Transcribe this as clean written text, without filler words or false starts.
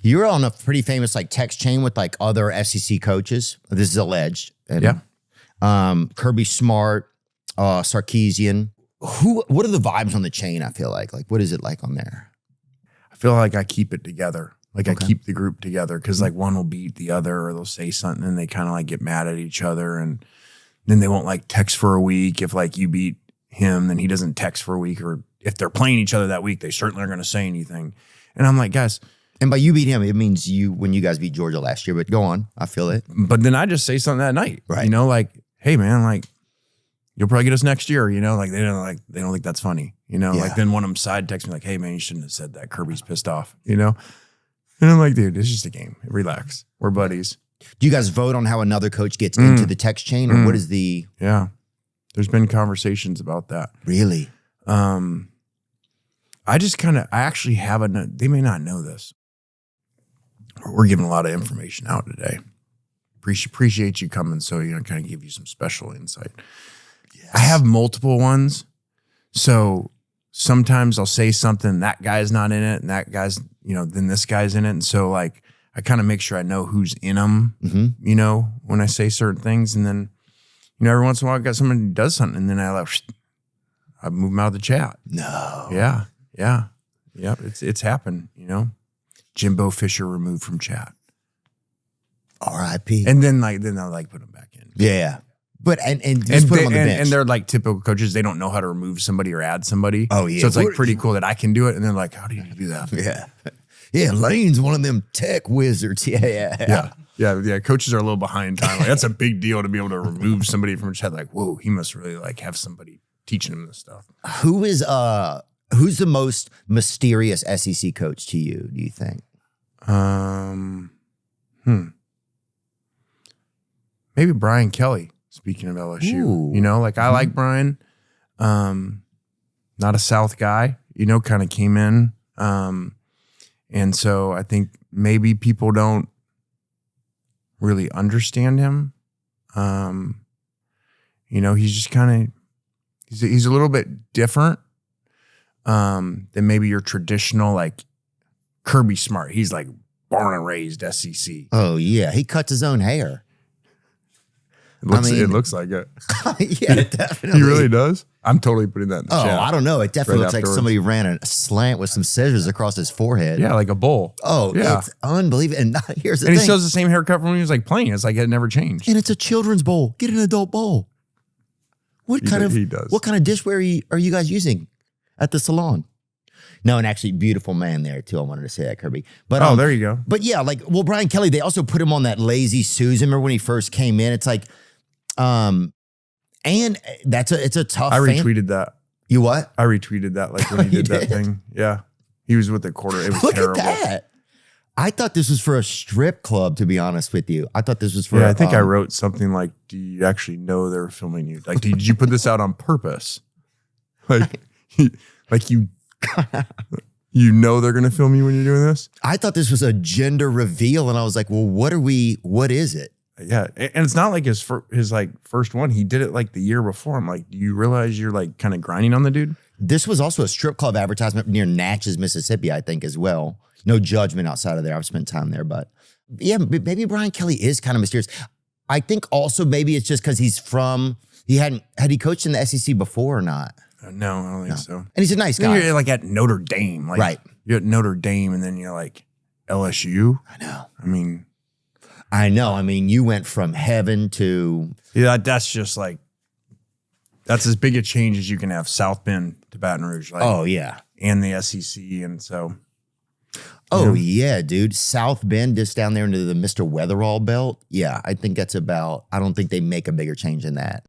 You're on a pretty famous like text chain with like other SEC coaches. This is alleged. And, Kirby Smart, Sarkisian. What are the vibes on the chain? I feel like what is it like on there? I feel like I keep it together. Like I keep the group together because like one will beat the other or they'll say something and they kind of like get mad at each other and then they won't like text for a week. If like you beat him, then he doesn't text for a week, or if they're playing each other that week, they certainly aren't going to say anything. And I'm like, guys. And by you beat him, it means when you guys beat Georgia last year, but go on. I feel it. But then I just say something that night, right? You know, like, hey man, like you'll probably get us next year. You know, like they don't think that's funny. You know, like then one of them side texts me like, hey man, you shouldn't have said that. Kirby's pissed off, you know? And I'm like, dude, it's just a game. Relax. We're buddies. Do you guys vote on how another coach gets into the text chain, or what is the? Yeah, there's been conversations about that. Really? I actually have they may not know this. We're giving a lot of information out today. Appreciate you coming, so kind of give you some special insight. Yes. I have multiple ones, so sometimes I'll say something, that guy's not in it, and that guy's, then this guy's in it. And so like, I kind of make sure I know who's in them, when I say certain things. And then, every once in a while I got somebody who does something and then I move them out of the chat. No. Yeah. Yep. It's happened, Jimbo Fisher removed from chat. R.I.P. And then I'll put them back in. Yeah. But and just put them on the bench. And they're like typical coaches. They don't know how to remove somebody or add somebody. Oh yeah. So it's like pretty cool that I can do it. And they're like, how do you do that? Yeah. Yeah. Lane's one of them tech wizards. Yeah. Coaches are a little behind time. Like, that's a big deal to be able to remove somebody from chat. Like, whoa, he must really like have somebody teaching him this stuff. Who's the most mysterious SEC coach to you, do you think? Maybe Brian Kelly. Speaking of LSU, Ooh. I like Brian, not a South guy, kind of came in. And so I think maybe people don't really understand him. He's just he's a little bit different than maybe your traditional, like Kirby Smart. He's like born and raised SEC. Oh yeah. He cuts his own hair. It looks like it. Yeah, definitely. He really does? I'm totally putting that in the chat. Oh, I don't know. It definitely looks like somebody ran a slant with some scissors across his forehead. Yeah, like a bull. Oh, yeah. It's unbelievable. And here's the thing. And he still has the same haircut from when he was like playing. It's like it never changed. And it's a children's bowl. Get an adult bowl. He does. What kind of dishware are you guys using at the salon? No, and actually beautiful man there too. I wanted to say that, Kirby. But there you go. But yeah, Brian Kelly, they also put him on that Lazy Susan. Remember when he first came in? It's like, and it's a tough. I retweeted that. You what? I retweeted that when he did that thing. Yeah. He was with the quarter. It was terrible. Look at that. I thought this was for a strip club, to be honest with you. I thought this was for I think I wrote something like, do you actually know they're filming you? Like, did you put this out on purpose? Like you they're going to film you when you're doing this? I thought this was a gender reveal. And I was like, well, what is it? Yeah. And it's not like his first one. He did it like the year before. I'm like, do you realize you're like kind of grinding on the dude? This was also a strip club advertisement near Natchez, Mississippi, I think, as well. No judgment outside of there. I've spent time there, but yeah, maybe Brian Kelly is kind of mysterious. I think also maybe it's just because had he coached in the SEC before or not? No, I don't think so. And he's a nice guy. You're like at Notre Dame. Like, right. You're at Notre Dame and then you're like LSU. I know. I mean, you went from heaven to... Yeah, that's just like... That's as big a change as you can have. South Bend to Baton Rouge. Like, oh, yeah. And the SEC. And so... Oh, yeah, dude. South Bend, just down there into the Mr. Weatherall belt. Yeah, I think that's about... I don't think they make a bigger change than that.